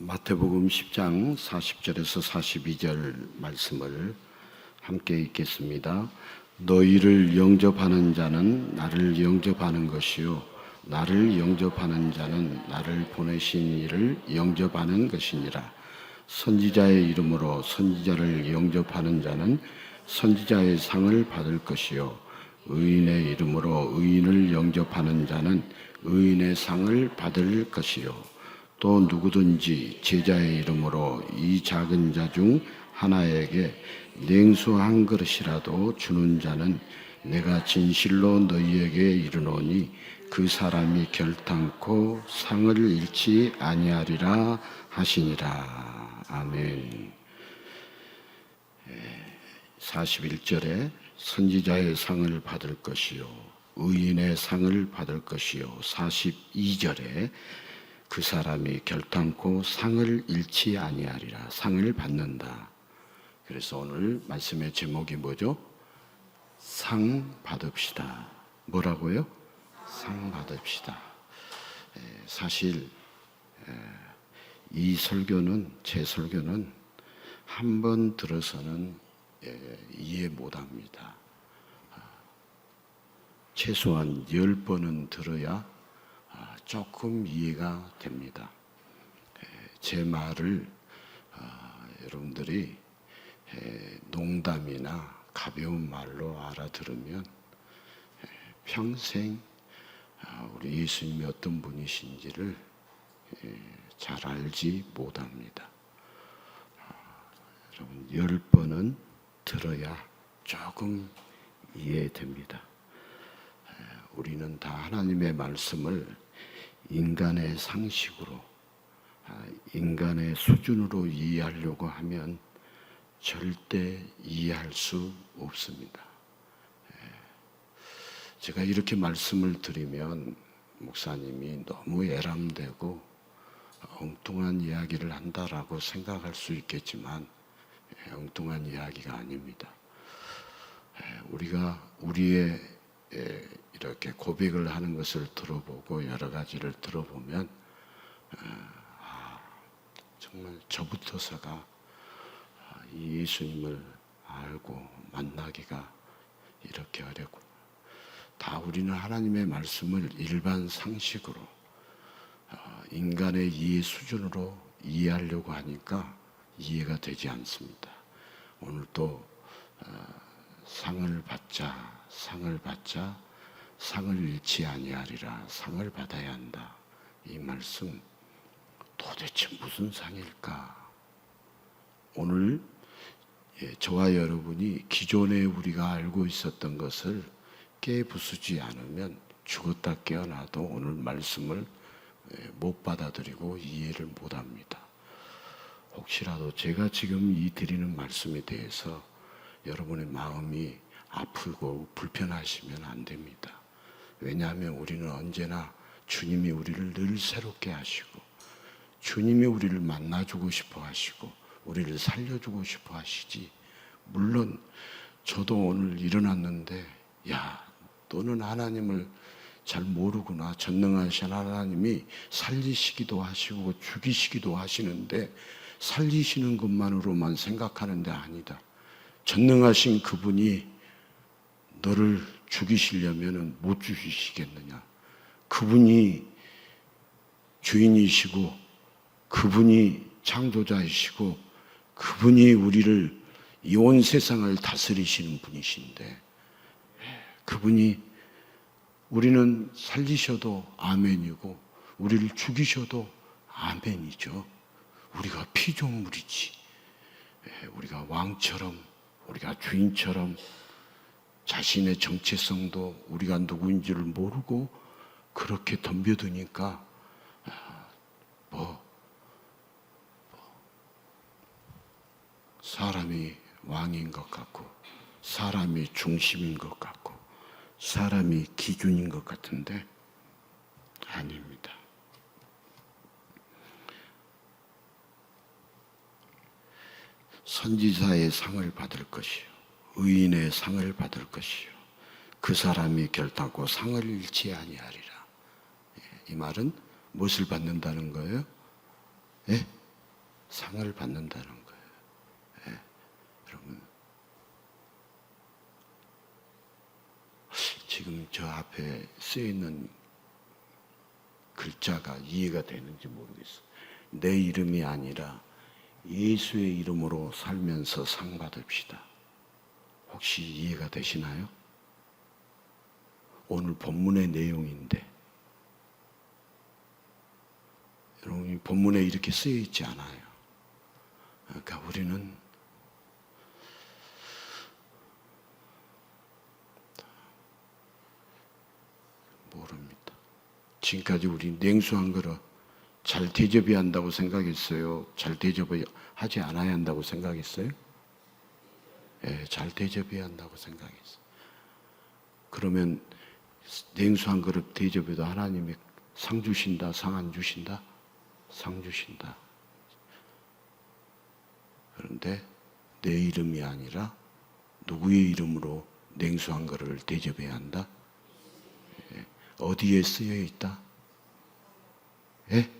마태복음 10장 40절에서 42절 말씀을 함께 읽겠습니다. 너희를 영접하는 자는 나를 영접하는 것이요 나를 영접하는 자는 나를 보내신 이를 영접하는 것이니라. 선지자의 이름으로 선지자를 영접하는 자는 선지자의 상을 받을 것이요 의인의 이름으로 의인을 영접하는 자는 의인의 상을 받을 것이요 또 누구든지 제자의 이름으로 이 작은 자 중 하나에게 냉수 한 그릇이라도 주는 자는 내가 진실로 너희에게 이르노니 그 사람이 결탄코 상을 잃지 아니하리라 하시니라. 아멘. 41절에 선지자의 상을 받을 것이요 의인의 상을 받을 것이요 42절에 그 사람이 결탄코 상을 잃지 아니하리라. 상을 받는다. 그래서 오늘 말씀의 제목이 뭐죠? 상 받읍시다. 뭐라고요? 상 받읍시다. 사실 이 설교는, 제 설교는 한 번 들어서는 이해 못합니다. 최소한 10번은 들어야 조금 이해가 됩니다. 제 말을 여러분들이 농담이나 가벼운 말로 알아들으면 평생 우리 예수님이 어떤 분이신지를 잘 알지 못합니다. 여러분 10번은 들어야 조금 이해됩니다. 우리는 다 하나님의 말씀을 인간의 상식으로, 인간의 수준으로 이해하려고 하면 절대 이해할 수 없습니다. 제가 이렇게 말씀을 드리면 목사님이 너무 애람되고 엉뚱한 이야기를 한다라고 생각할 수 있겠지만 엉뚱한 이야기가 아닙니다. 우리가 우리의 이렇게 고백을 하는 것을 들어보고 여러 가지를 들어보면 정말 저부터서가 이 예수님을 알고 만나기가 이렇게 어렵고 다 우리는 하나님의 말씀을 일반 상식으로 인간의 이해 수준으로 이해하려고 하니까 이해가 되지 않습니다. 오늘 또 상을 받자 상을 잃지 아니하리라. 상을 받아야 한다. 이 말씀 도대체 무슨 상일까? 오늘 저와 여러분이 기존에 우리가 알고 있었던 것을 깨부수지 않으면 죽었다 깨어나도 오늘 말씀을 못 받아들이고 이해를 못합니다. 혹시라도 제가 지금 이 드리는 말씀에 대해서 여러분의 마음이 아프고 불편하시면 안 됩니다. 왜냐하면 우리는 언제나 주님이 우리를 늘 새롭게 하시고 주님이 우리를 만나주고 싶어 하시고 우리를 살려주고 싶어 하시지. 물론 저도 오늘 일어났는데 야, 너는 하나님을 잘 모르구나. 전능하신 하나님이 살리시기도 하시고 죽이시기도 하시는데 살리시는 것만으로만 생각하는데 아니다. 전능하신 그분이 너를 죽이시려면 못 죽이시겠느냐. 그분이 주인이시고 그분이 창조자이시고 그분이 우리를 이 온 세상을 다스리시는 분이신데 그분이 우리는 살리셔도 아멘이고 우리를 죽이셔도 아멘이죠. 우리가 피조물이지. 우리가 왕처럼 우리가 주인처럼 자신의 정체성도 우리가 누구인지를 모르고 그렇게 덤벼드니까 사람이 왕인 것 같고 사람이 중심인 것 같고 사람이 기준인 것 같은데 아닙니다. 선지자의 상을 받을 것이요 의인의 상을 받을 것이요 그 사람이 결단코 상을 잃지 아니하리라. 이 말은 무엇을 받는다는 거예요? 예? 상을 받는다는 거예요. 예, 여러분, 지금 저 앞에 쓰여 있는 글자가 이해가 되는지 모르겠어요. 내 이름이 아니라 예수의 이름으로 살면서 상 받읍시다. 혹시 이해가 되시나요? 오늘 본문의 내용인데, 여러분, 본문에 이렇게 쓰여 있지 않아요. 그러니까 우리는 모릅니다. 지금까지 우리 냉수 한 그릇 잘 대접해야 한다고 생각했어요? 잘 대접하지 않아야 한다고 생각했어요? 예, 잘 대접해야 한다고 생각했어요. 그러면 냉수 한 그릇 대접해도 하나님이 상 주신다, 상 안 주신다? 상 주신다. 그런데 내 이름이 아니라 누구의 이름으로 냉수 한 그릇을 대접해야 한다? 예, 어디에 쓰여 있다? 예?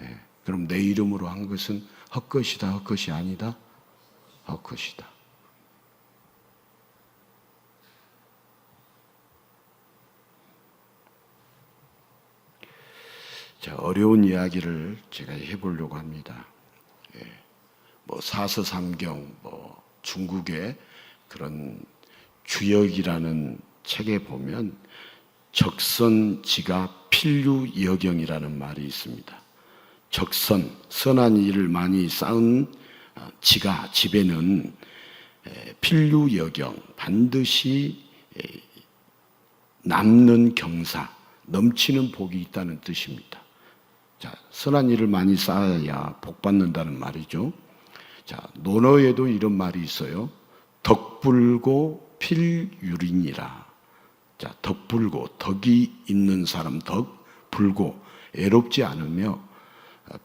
예. 그럼 내 이름으로 한 것은 헛것이다, 헛것이 아니다? 헛것이다. 자, 어려운 이야기를 제가 해보려고 합니다. 예. 뭐 사서삼경, 뭐 중국의 그런 주역이라는 책에 보면 적선지가 필류여경이라는 말이 있습니다. 적선, 선한 일을 많이 쌓은 집에는 필류여경, 반드시 남는 경사, 넘치는 복이 있다는 뜻입니다. 자, 선한 일을 많이 쌓아야 복 받는다는 말이죠. 자, 논어에도 이런 말이 있어요. 덕불고 필유린이라. 자, 덕불고, 덕이 있는 사람, 덕, 불고, 애롭지 않으며,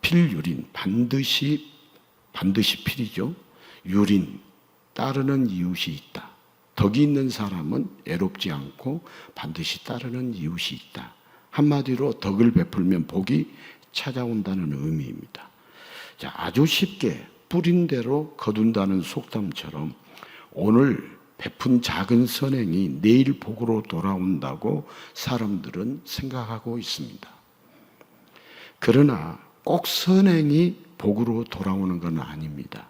필유린, 반드시 필이죠. 유린, 따르는 이웃이 있다. 덕이 있는 사람은 애롭지 않고 반드시 따르는 이웃이 있다. 한마디로 덕을 베풀면 복이 찾아온다는 의미입니다. 자, 아주 쉽게 뿌린 대로 거둔다는 속담처럼 오늘 베푼 작은 선행이 내일 복으로 돌아온다고 사람들은 생각하고 있습니다. 그러나 꼭 선행이 복으로 돌아오는 건 아닙니다.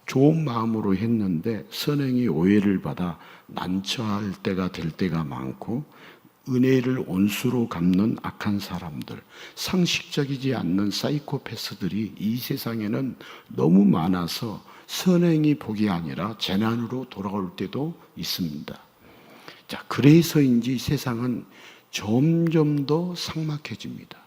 좋은 마음으로 했는데 선행이 오해를 받아 난처할 때가 될 때가 많고, 은혜를 온수로 갚는 악한 사람들, 상식적이지 않는 사이코패스들이 이 세상에는 너무 많아서 선행이 복이 아니라 재난으로 돌아올 때도 있습니다. 자, 그래서인지 세상은 점점 더 삭막해집니다.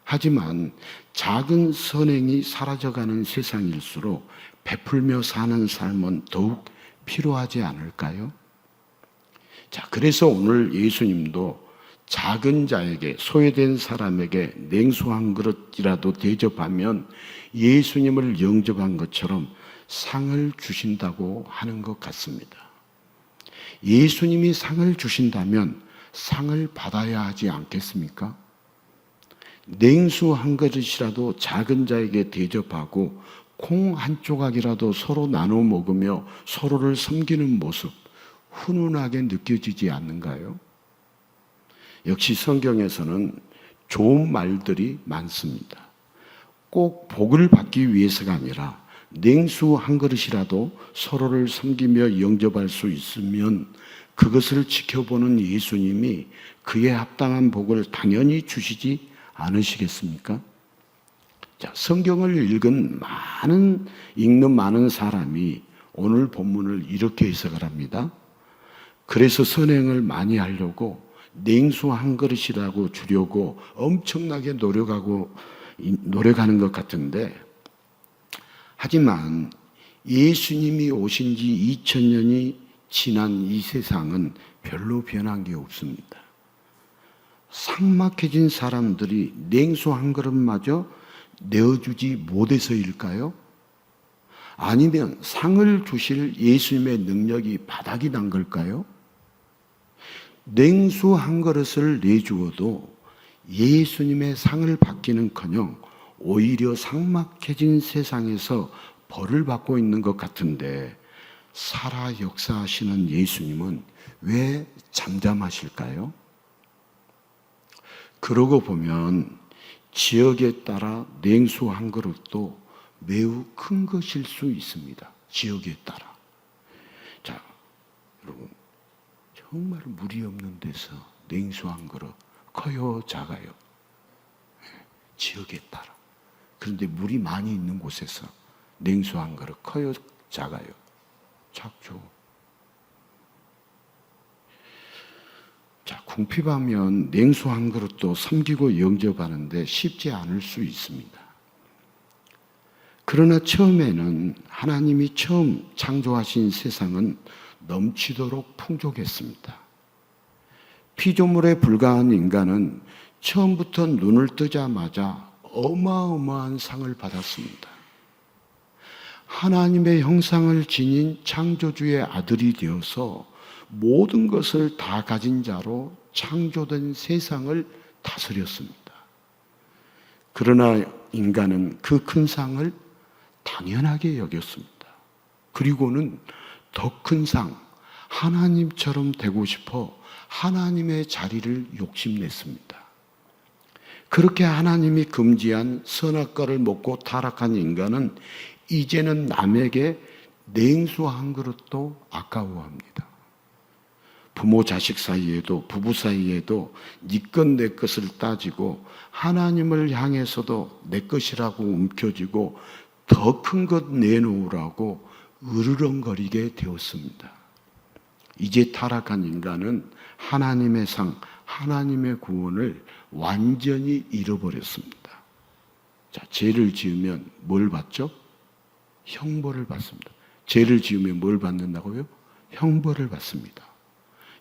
하지만 작은 선행이 사라져가는 세상일수록 베풀며 사는 삶은 더욱 필요하지 않을까요? 자, 그래서 오늘 예수님도 작은 자에게, 소외된 사람에게 냉수 한 그릇이라도 대접하면 예수님을 영접한 것처럼 상을 주신다고 하는 것 같습니다. 예수님이 상을 주신다면 상을 받아야 하지 않겠습니까? 냉수 한 그릇이라도 작은 자에게 대접하고 콩 한 조각이라도 서로 나눠 먹으며 서로를 섬기는 모습, 훈훈하게 느껴지지 않는가요? 역시 성경에서는 좋은 말들이 많습니다. 꼭 복을 받기 위해서가 아니라 냉수 한 그릇이라도 서로를 섬기며 영접할 수 있으면 그것을 지켜보는 예수님이 그에 합당한 복을 당연히 주시지 않으시겠습니까? 자, 성경을 읽는 많은 사람이 오늘 본문을 이렇게 해석을 합니다. 그래서 선행을 많이 하려고 냉수 한 그릇이라고 주려고 엄청나게 노력하는 것 같은데, 하지만 예수님이 오신 지 2000년이 지난 이 세상은 별로 변한 게 없습니다. 삭막해진 사람들이 냉수 한 그릇마저 내어주지 못해서일까요? 아니면 상을 주실 예수님의 능력이 바닥이 난 걸까요? 냉수 한 그릇을 내주어도 예수님의 상을 받기는커녕 오히려 삭막해진 세상에서 벌을 받고 있는 것 같은데 살아 역사하시는 예수님은 왜 잠잠하실까요? 그러고 보면 지역에 따라 냉수 한 그릇도 매우 큰 것일 수 있습니다. 지역에 따라. 자, 여러분, 정말 물이 없는 데서 냉수 한 그릇 커요, 작아요? 지역에 따라. 그런데 물이 많이 있는 곳에서 냉수 한 그릇 커요, 작아요? 작죠. 자, 궁핍하면 냉수 한 그릇도 섬기고 영접하는데 쉽지 않을 수 있습니다. 그러나 처음에는 하나님이 처음 창조하신 세상은 넘치도록 풍족했습니다. 피조물에 불과한 인간은 처음부터 눈을 뜨자마자 어마어마한 상을 받았습니다. 하나님의 형상을 지닌 창조주의 아들이 되어서 모든 것을 다 가진 자로 창조된 세상을 다스렸습니다. 그러나 인간은 그 큰 상을 당연하게 여겼습니다. 그리고는 더 큰 상, 하나님처럼 되고 싶어 하나님의 자리를 욕심냈습니다. 그렇게 하나님이 금지한 선악과를 먹고 타락한 인간은 이제는 남에게 냉수 한 그릇도 아까워합니다. 부모 자식 사이에도 부부 사이에도 네 것 내 것을 따지고 하나님을 향해서도 내 것이라고 움켜쥐고 더 큰 것 내놓으라고 으르렁거리게 되었습니다. 이제 타락한 인간은 하나님의 상, 하나님의 구원을 완전히 잃어버렸습니다. 자, 죄를 지으면 뭘 받죠? 형벌을 받습니다. 죄를 지으면 뭘 받는다고요? 형벌을 받습니다.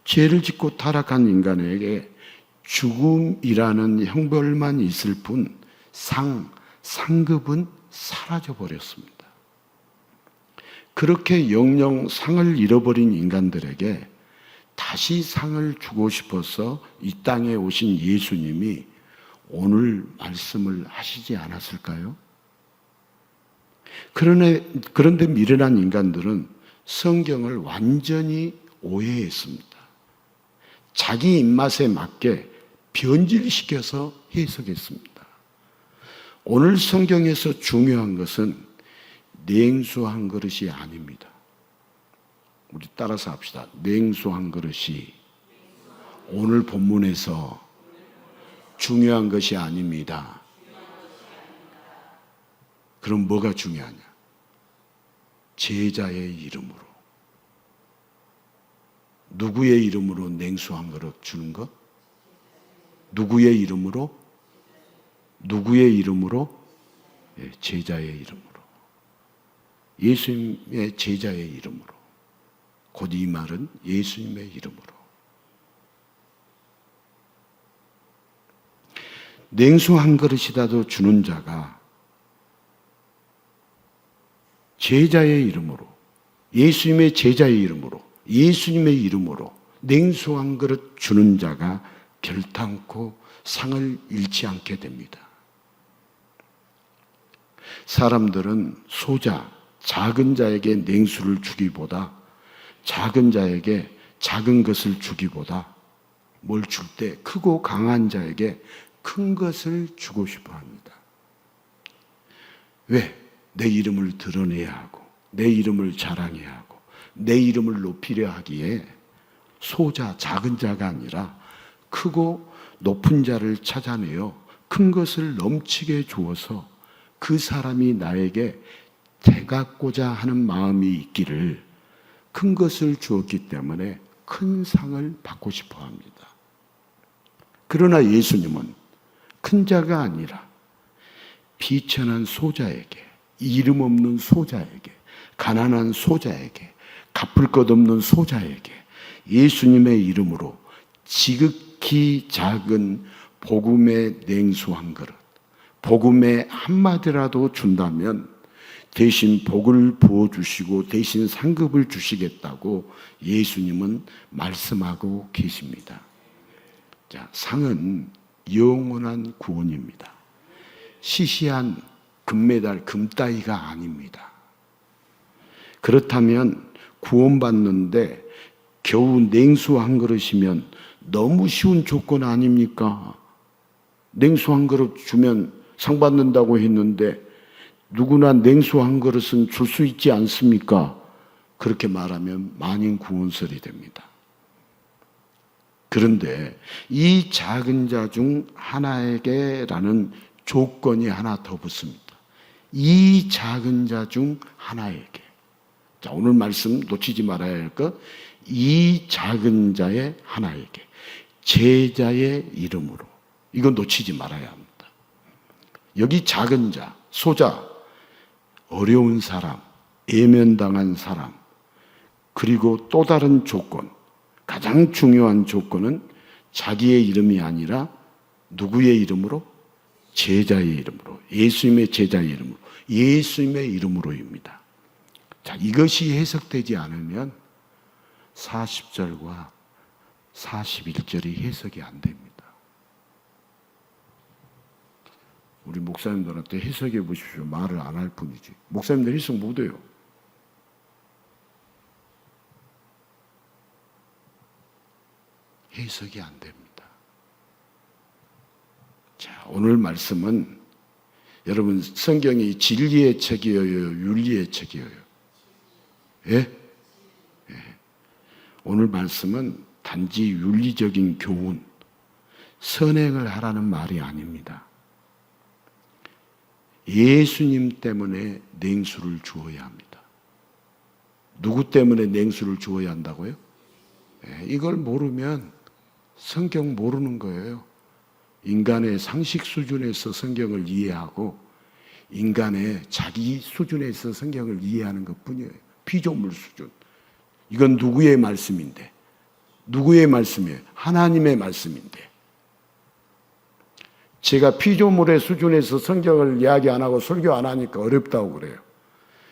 죄를 짓고 타락한 인간에게 죽음이라는 형벌만 있을 뿐 상급은 사라져 버렸습니다. 그렇게 영영 상을 잃어버린 인간들에게 다시 상을 주고 싶어서 이 땅에 오신 예수님이 오늘 말씀을 하시지 않았을까요? 그런데 미련한 인간들은 성경을 완전히 오해했습니다. 자기 입맛에 맞게 변질시켜서 해석했습니다. 오늘 성경에서 중요한 것은 냉수 한 그릇이 아닙니다. 우리 따라서 합시다. 냉수 한 그릇이 오늘 본문에서 중요한 것이 아닙니다. 그럼 뭐가 중요하냐? 제자의 이름으로. 누구의 이름으로 냉수 한 그릇 주는 것? 누구의 이름으로? 누구의 이름으로? 제자의 이름으로. 예수님의 제자의 이름으로. 곧 이 말은 예수님의 이름으로. 냉수 한 그릇이라도 주는 자가 제자의 이름으로, 예수님의 제자의 이름으로, 예수님의 이름으로 냉수 한 그릇 주는 자가 결탄코 상을 잃지 않게 됩니다. 사람들은 소자, 작은 자에게 냉수를 주기보다 작은 자에게 작은 것을 주기보다 뭘 줄 때 크고 강한 자에게 큰 것을 주고 싶어 합니다. 왜? 내 이름을 드러내야 하고 내 이름을 자랑해야 하고 내 이름을 높이려 하기에 소자, 작은 자가 아니라 크고 높은 자를 찾아내어 큰 것을 넘치게 주어서 그 사람이 나에게 대갚고자 하는 마음이 있기를 큰 것을 주었기 때문에 큰 상을 받고 싶어 합니다. 그러나 예수님은 큰 자가 아니라 비천한 소자에게, 이름 없는 소자에게, 가난한 소자에게, 갚을 것 없는 소자에게 예수님의 이름으로 지극히 작은 복음의 냉수 한 그릇, 복음의 한마디라도 준다면 대신 복을 부어주시고 대신 상급을 주시겠다고 예수님은 말씀하고 계십니다. 자, 상은 영원한 구원입니다. 시시한 금메달, 금따위가 아닙니다. 그렇다면 구원받는데 겨우 냉수 한 그릇이면 너무 쉬운 조건 아닙니까? 냉수 한 그릇 주면 상 받는다고 했는데 누구나 냉수 한 그릇은 줄 수 있지 않습니까? 그렇게 말하면 만인 구원설이 됩니다. 그런데 이 작은 자 중 하나에게라는 조건이 하나 더 붙습니다. 이 작은 자 중 하나에게. 자, 오늘 말씀 놓치지 말아야 할 것. 이 작은 자의 하나에게. 제자의 이름으로. 이건 놓치지 말아야 합니다. 여기 작은 자, 소자, 어려운 사람, 예면당한 사람, 그리고 또 다른 조건, 가장 중요한 조건은 자기의 이름이 아니라 누구의 이름으로? 제자의 이름으로, 예수님의 제자의 이름으로, 예수님의 이름으로입니다. 자, 이것이 해석되지 않으면 40절과 41절이 해석이 안 됩니다. 우리 목사님들한테 해석해 보십시오. 말을 안 할 뿐이지. 목사님들 해석 못해요. 해석이 안 됩니다. 자, 오늘 말씀은 여러분 성경이 진리의 책이어요, 윤리의 책이어요? 예? 예. 오늘 말씀은 단지 윤리적인 교훈, 선행을 하라는 말이 아닙니다. 예수님 때문에 냉수를 주어야 합니다. 누구 때문에 냉수를 주어야 한다고요? 예, 이걸 모르면 성경 모르는 거예요. 인간의 상식 수준에서 성경을 이해하고 인간의 자기 수준에서 성경을 이해하는 것뿐이에요. 피조물 수준. 이건 누구의 말씀인데? 누구의 말씀이에요? 하나님의 말씀인데. 제가 피조물의 수준에서 성경을 이야기 안 하고 설교 안 하니까 어렵다고 그래요.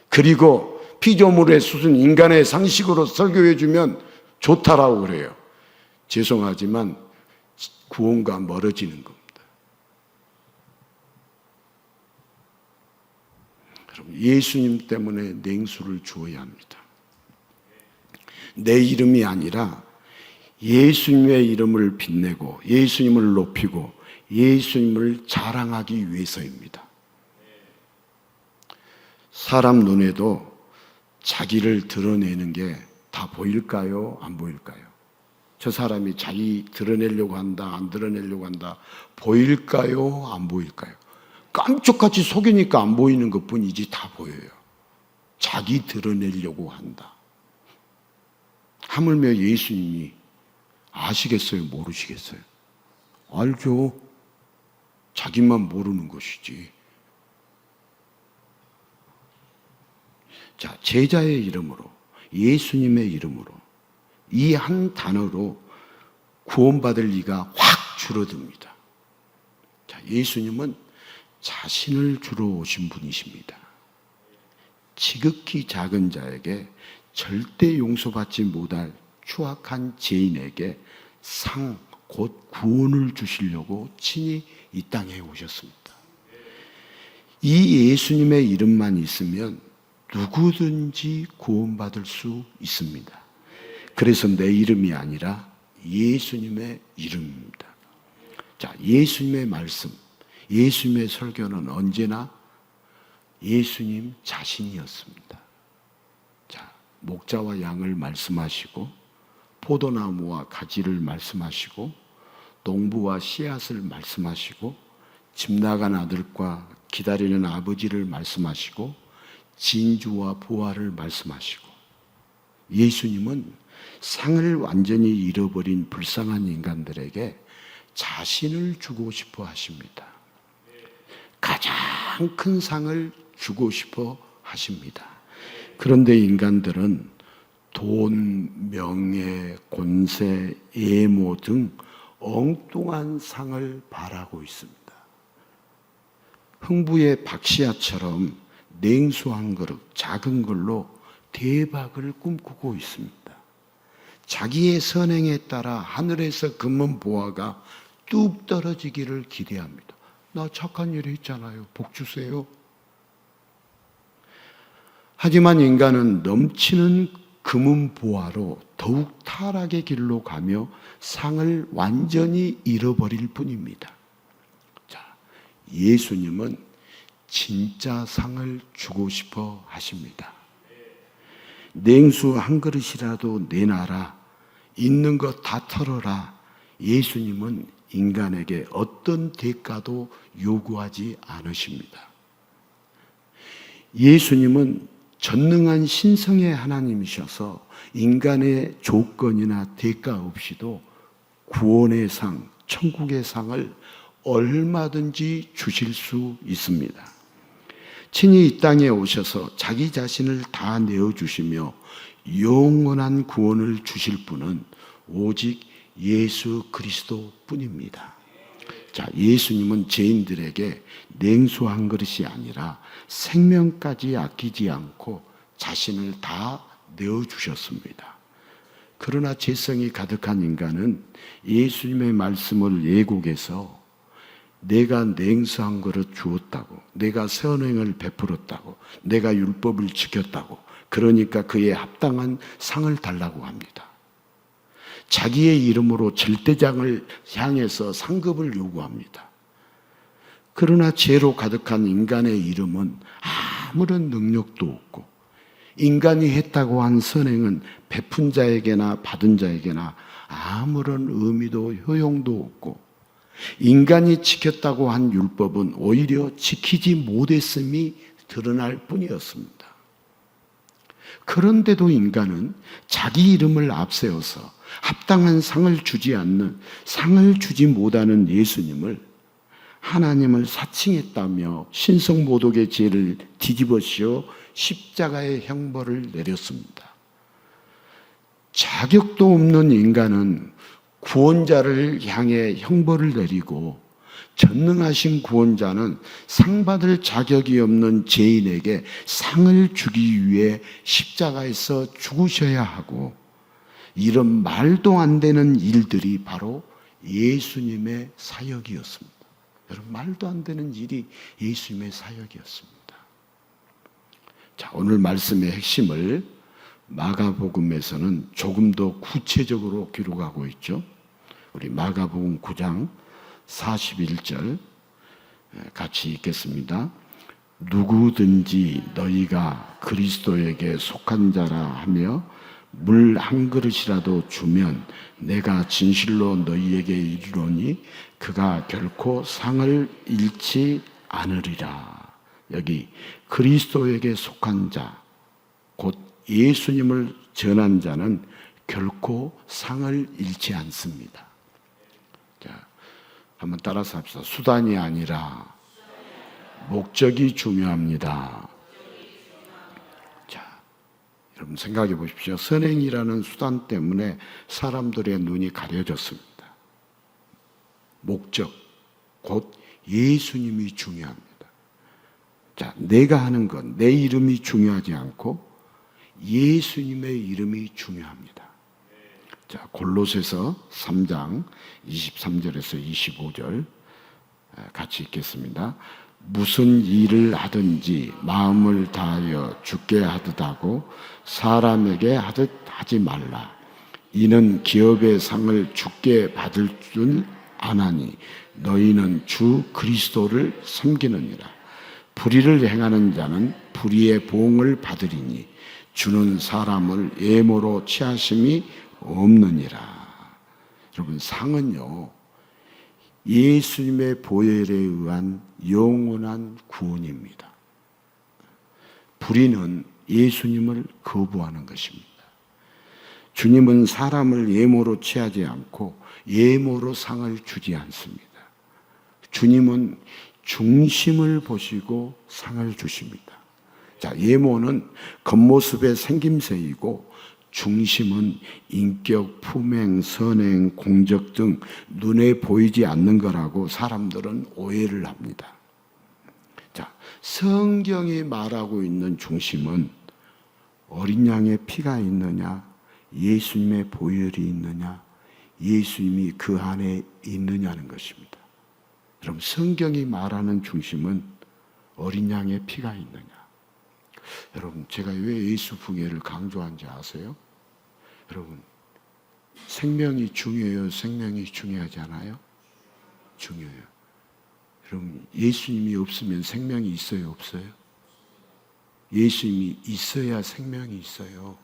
그리고 피조물의 수준, 인간의 상식으로 설교해 주면 좋다라고 그래요. 죄송하지만 구원과 멀어지는 겁니다. 여러분, 예수님 때문에 냉수를 주어야 합니다. 내 이름이 아니라 예수님의 이름을 빛내고 예수님을 높이고 예수님을 자랑하기 위해서입니다. 사람 눈에도 자기를 드러내는 게 다 보일까요? 안 보일까요? 저 사람이 자기 드러내려고 한다, 안 드러내려고 한다. 보일까요? 안 보일까요? 깜짝같이 속이니까 안 보이는 것 뿐이지 다 보여요. 자기 드러내려고 한다. 하물며 예수님이 아시겠어요? 모르시겠어요? 알죠. 자기만 모르는 것이지. 자, 제자의 이름으로, 예수님의 이름으로, 이 한 단어로 구원받을 이가 확 줄어듭니다. 자, 예수님은 자신을 주러 오신 분이십니다. 지극히 작은 자에게 절대 용서받지 못할 추악한 죄인에게 상, 곧 구원을 주시려고 친히 이 땅에 오셨습니다. 이 예수님의 이름만 있으면 누구든지 구원받을 수 있습니다. 그래서 내 이름이 아니라 예수님의 이름입니다. 자, 예수님의 말씀, 예수님의 설교는 언제나 예수님 자신이었습니다. 자, 목자와 양을 말씀하시고 포도나무와 가지를 말씀하시고 농부와 씨앗을 말씀하시고 집 나간 아들과 기다리는 아버지를 말씀하시고 진주와 보화를 말씀하시고 예수님은 상을 완전히 잃어버린 불쌍한 인간들에게 자신을 주고 싶어 하십니다. 가장 큰 상을 주고 싶어 하십니다. 그런데 인간들은 돈, 명예, 권세, 예모 등 엉뚱한 상을 바라고 있습니다. 흥부의 박시아처럼 냉수 한 그릇, 작은 걸로 대박을 꿈꾸고 있습니다. 자기의 선행에 따라 하늘에서 금은 보화가 뚝 떨어지기를 기대합니다. 나 착한 일 했잖아요. 복 주세요. 하지만 인간은 넘치는 금은 보화로 더욱 타락의 길로 가며 상을 완전히 잃어버릴 뿐입니다. 자, 예수님은 진짜 상을 주고 싶어 하십니다. 냉수 한 그릇이라도 내놔라. 있는 것 다 털어라. 예수님은 인간에게 어떤 대가도 요구하지 않으십니다. 예수님은 전능한 신성의 하나님이셔서 인간의 조건이나 대가 없이도 구원의 상, 천국의 상을 얼마든지 주실 수 있습니다. 친히 이 땅에 오셔서 자기 자신을 다 내어주시며 영원한 구원을 주실 분은 오직 예수 그리스도 뿐입니다. 자, 예수님은 죄인들에게 냉수 한 그릇이 아니라 생명까지 아끼지 않고 자신을 다 내어주셨습니다. 그러나 죄성이 가득한 인간은 예수님의 말씀을 왜곡해서 내가 냉수 한 그릇 주었다고, 내가 선행을 베풀었다고, 내가 율법을 지켰다고, 그러니까 그에 합당한 상을 달라고 합니다. 자기의 이름으로 절대장을 향해서 상급을 요구합니다. 그러나 죄로 가득한 인간의 이름은 아무런 능력도 없고, 인간이 했다고 한 선행은 베푼 자에게나 받은 자에게나 아무런 의미도 효용도 없고, 인간이 지켰다고 한 율법은 오히려 지키지 못했음이 드러날 뿐이었습니다. 그런데도 인간은 자기 이름을 앞세워서 합당한 상을 주지 않는, 상을 주지 못하는 예수님을, 하나님을 사칭했다며 신성모독의 죄를 뒤집어 씌워 십자가의 형벌을 내렸습니다. 자격도 없는 인간은 구원자를 향해 형벌을 내리고, 전능하신 구원자는 상 받을 자격이 없는 죄인에게 상을 주기 위해 십자가에서 죽으셔야 하고, 이런 말도 안 되는 일들이 바로 예수님의 사역이었습니다. 여러분, 말도 안 되는 일이 예수님의 사역이었습니다. 자, 오늘 말씀의 핵심을 마가복음에서는 조금 더 구체적으로 기록하고 있죠. 우리 마가복음 9장 41절 같이 읽겠습니다. 누구든지 너희가 그리스도에게 속한 자라 하며 물 한 그릇이라도 주면 내가 진실로 너희에게 이르노니 그가 결코 상을 잃지 않으리라. 여기 그리스도에게 속한 자, 곧 예수님을 전한 자는 결코 상을 잃지 않습니다. 자, 한번 따라서 합시다. 수단이 아니라 목적이 중요합니다. 자, 여러분 생각해 보십시오. 선행이라는 수단 때문에 사람들의 눈이 가려졌습니다. 목적, 곧 예수님이 중요합니다. 자, 내가 하는 것, 내 이름이 중요하지 않고 예수님의 이름이 중요합니다. 자, 골로새서 3장 23절에서 25절 같이 읽겠습니다. 무슨 일을 하든지 마음을 다하여 주께 하듯 하고 사람에게 하듯 하지 말라. 이는 기업의 상을 주께 받을 줄 아나니 너희는 주 그리스도를 섬기느니라. 불의를 행하는 자는 불의의 보응을 받으리니 주는 사람을 예모로 취하심이 없느니라. 여러분, 상은요, 예수님의 보혈에 의한 영원한 구원입니다. 불의는 예수님을 거부하는 것입니다. 주님은 사람을 예모로 취하지 않고 예모로 상을 주지 않습니다. 주님은 중심을 보시고 상을 주십니다. 자, 예모는 겉모습의 생김새이고 중심은 인격, 품행, 선행, 공적 등 눈에 보이지 않는 거라고 사람들은 오해를 합니다. 자, 성경이 말하고 있는 중심은 어린 양의 피가 있느냐, 예수님의 보혈이 있느냐, 예수님이 그 안에 있느냐는 것입니다. 여러분, 성경이 말하는 중심은 어린 양의 피가 있느냐. 여러분, 제가 왜 예수 부흥회를 강조한지 아세요? 여러분, 생명이 중요해요? 생명이 중요하지 않아요? 중요해요. 여러분, 예수님이 없으면 생명이 있어요? 없어요? 예수님이 있어야 생명이 있어요.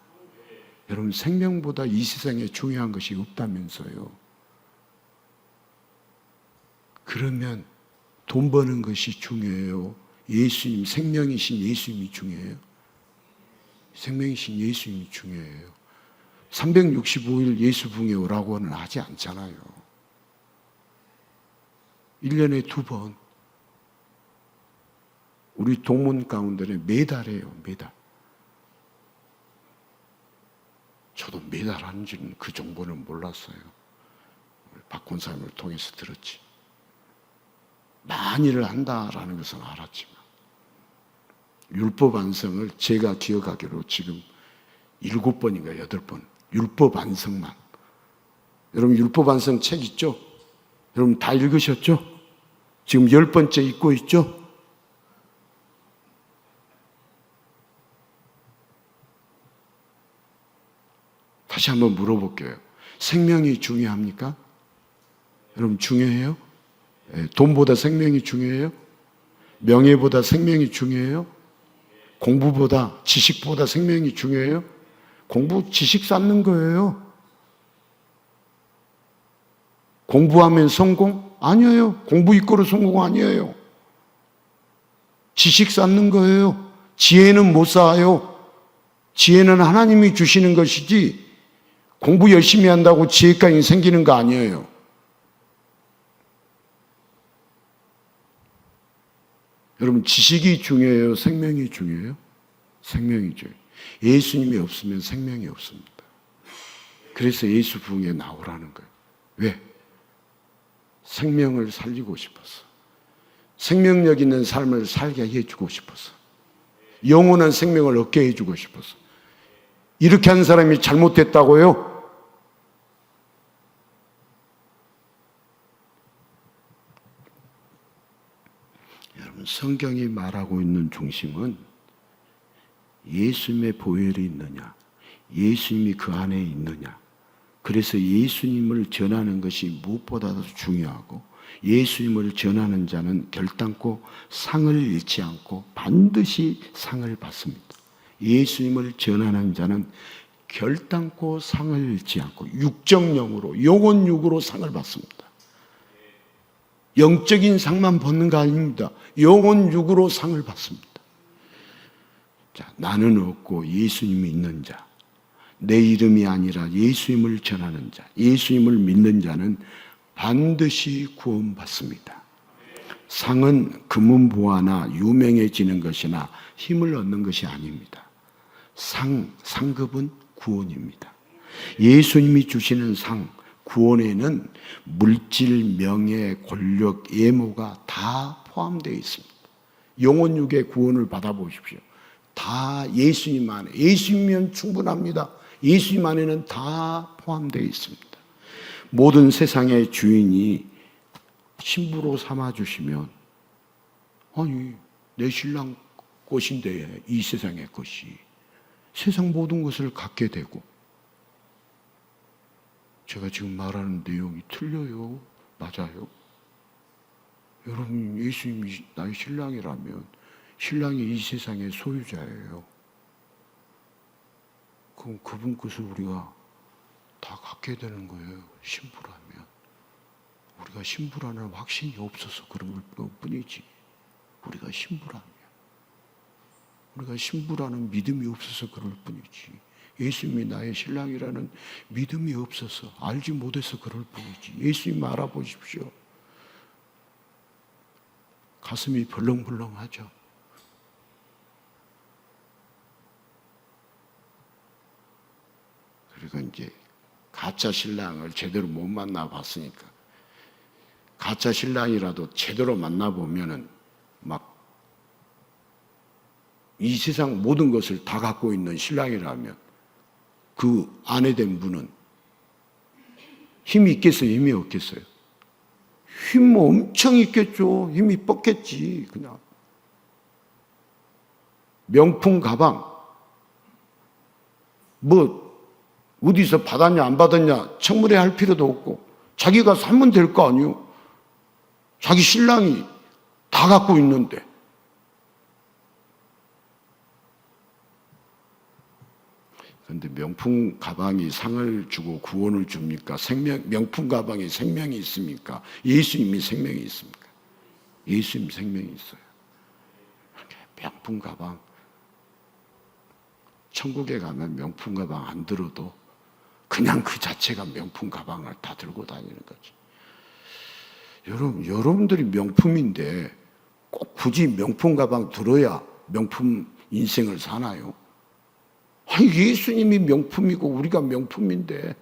여러분, 생명보다 이 세상에 중요한 것이 없다면서요. 그러면 돈 버는 것이 중요해요? 예수님, 생명이신 예수님이 중요해요? 생명이신 예수님이 중요해요. 365일 예수 부흥회 오라고는 하지 않잖아요. 1년에 2번. 우리 동문 가운데는 매달 해요, 매달. 저도 매달 하는지는 그 정보는 몰랐어요. 박 권사님을 통해서 들었지. 많이를 한다라는 것은 알았지만, 율법 완성을 제가 기억하기로 지금 7번인가 8번, 율법 완성만. 여러분, 율법 완성 책 있죠? 여러분 다 읽으셨죠? 지금 10번째 읽고 있죠? 다시 한번 물어볼게요. 생명이 중요합니까? 여러분, 중요해요? 돈보다 생명이 중요해요? 명예보다 생명이 중요해요? 공부보다, 지식보다 생명이 중요해요? 공부, 지식 쌓는 거예요. 공부하면 성공? 아니에요. 공부 이꼬르 성공 아니에요. 지식 쌓는 거예요. 지혜는 못 쌓아요. 지혜는 하나님이 주시는 것이지 공부 열심히 한다고 지혜까지 생기는 거 아니에요. 여러분, 지식이 중요해요? 생명이 중요해요? 생명이 중요해요. 예수님이 없으면 생명이 없습니다. 그래서 예수 부흥에 나오라는 거예요. 왜? 생명을 살리고 싶어서. 생명력 있는 삶을 살게 해주고 싶어서. 영원한 생명을 얻게 해주고 싶어서. 이렇게 한 사람이 잘못됐다고요? 여러분, 성경이 말하고 있는 중심은 예수님의 보혈이 있느냐, 예수님이 그 안에 있느냐. 그래서 예수님을 전하는 것이 무엇보다도 중요하고, 예수님을 전하는 자는 결단코 상을 잃지 않고 반드시 상을 받습니다. 예수님을 전하는 자는 결단코 상을 잃지 않고 육정령으로, 영혼육으로 상을 받습니다. 영적인 상만 받는 거 아닙니다. 영혼육으로 상을 받습니다. 자, 나는 없고 예수님이 있는 자, 내 이름이 아니라 예수님을 전하는 자, 예수님을 믿는 자는 반드시 구원받습니다. 상은 금은보화나 유명해지는 것이나 힘을 얻는 것이 아닙니다. 상급은 구원입니다. 예수님이 주시는 상, 구원에는 물질, 명예, 권력, 예모가 다 포함되어 있습니다. 영혼육의 구원을 받아보십시오. 다 예수님 안에, 예수님이면 충분합니다. 예수님 안에는 다 포함되어 있습니다. 모든 세상의 주인이 신부로 삼아주시면, 아니, 내 신랑 것인데 이 세상의 것이, 세상 모든 것을 갖게 되고, 제가 지금 말하는 내용이 틀려요? 맞아요? 여러분, 예수님이 나의 신랑이라면 신랑이 이 세상의 소유자예요. 그럼 그분 것을 우리가 다 갖게 되는 거예요. 신부라면. 우리가 신부라는 확신이 없어서 그런 뿐이지. 우리가 신부라는 믿음이 없어서 그럴 뿐이지. 예수님이 나의 신랑이라는 믿음이 없어서, 알지 못해서 그럴 뿐이지. 예수님 알아보십시오. 가슴이 벌렁벌렁하죠. 그리고 이제 가짜 신랑을 제대로 못 만나봤으니까, 가짜 신랑이라도 제대로 만나보면은 막 이 세상 모든 것을 다 갖고 있는 신랑이라면 그 아내 된 분은 힘이 있겠어요? 힘이 없겠어요? 힘 엄청 있겠죠. 힘이 뻗겠지. 그냥 명품 가방 뭐 어디서 받았냐 안 받았냐 청문회 할 필요도 없고 자기가 사면 될 거 아니요. 자기 신랑이 다 갖고 있는데. 그런데 명품 가방이 상을 주고 구원을 줍니까? 명품 가방에 생명이 있습니까? 예수님이 생명이 있습니까? 예수님 생명이 있어요. 명품 가방. 천국에 가면 명품 가방 안 들어도 그냥 그 자체가 명품 가방을 다 들고 다니는 거지. 여러분들이 명품인데 꼭 굳이 명품 가방 들어야 명품 인생을 사나요? 아니, 예수님이 명품이고 우리가 명품인데.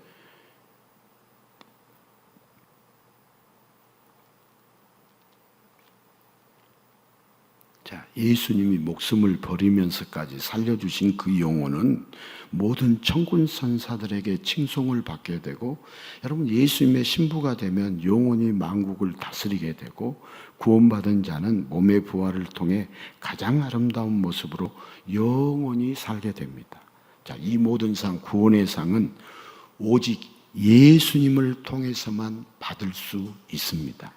자, 예수님이 목숨을 버리면서까지 살려주신 그 영혼은 모든 천군 천사들에게 칭송을 받게 되고, 여러분 예수님의 신부가 되면 영원히 만국을 다스리게 되고, 구원받은 자는 몸의 부활을 통해 가장 아름다운 모습으로 영원히 살게 됩니다. 자, 이 모든 상, 구원의 상은 오직 예수님을 통해서만 받을 수 있습니다.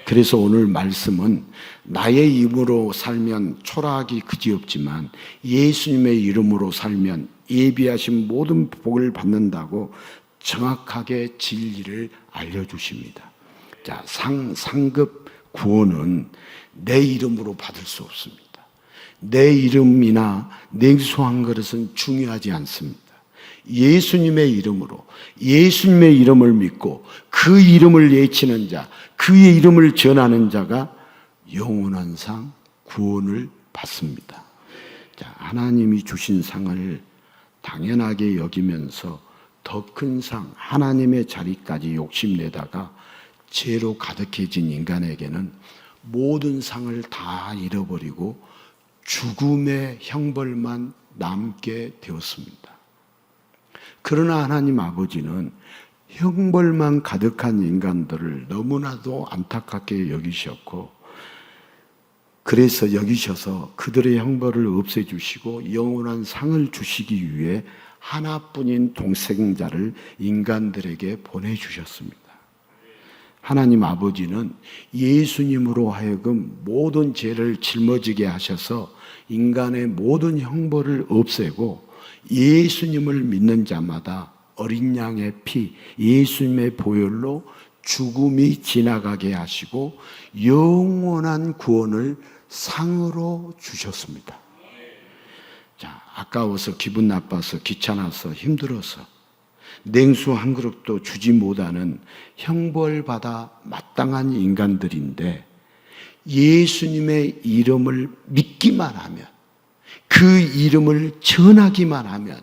그래서 오늘 말씀은 나의 이름으로 살면 초라하기 그지없지만 예수님의 이름으로 살면 예비하신 모든 복을 받는다고 정확하게 진리를 알려주십니다. 자, 상급 구원은 내 이름으로 받을 수 없습니다. 내 이름이나 냉수한 그릇은 중요하지 않습니다. 예수님의 이름으로, 예수님의 이름을 믿고 그 이름을 외치는 자, 그의 이름을 전하는 자가 영원한 상, 구원을 받습니다. 자, 하나님이 주신 상을 당연하게 여기면서 더 큰 상, 하나님의 자리까지 욕심내다가 죄로 가득해진 인간에게는 모든 상을 다 잃어버리고 죽음의 형벌만 남게 되었습니다. 그러나 하나님 아버지는 형벌만 가득한 인간들을 너무나도 안타깝게 여기셨고, 그래서 여기셔서 그들의 형벌을 없애주시고 영원한 상을 주시기 위해 하나뿐인 동생자를 인간들에게 보내주셨습니다. 하나님 아버지는 예수님으로 하여금 모든 죄를 짊어지게 하셔서 인간의 모든 형벌을 없애고 예수님을 믿는 자마다 어린 양의 피, 예수님의 보혈로 죽음이 지나가게 하시고 영원한 구원을 상으로 주셨습니다. 자, 아까워서 기분 나빠서 귀찮아서 힘들어서 냉수 한 그릇도 주지 못하는 형벌받아 마땅한 인간들인데 예수님의 이름을 믿기만 하면, 그 이름을 전하기만 하면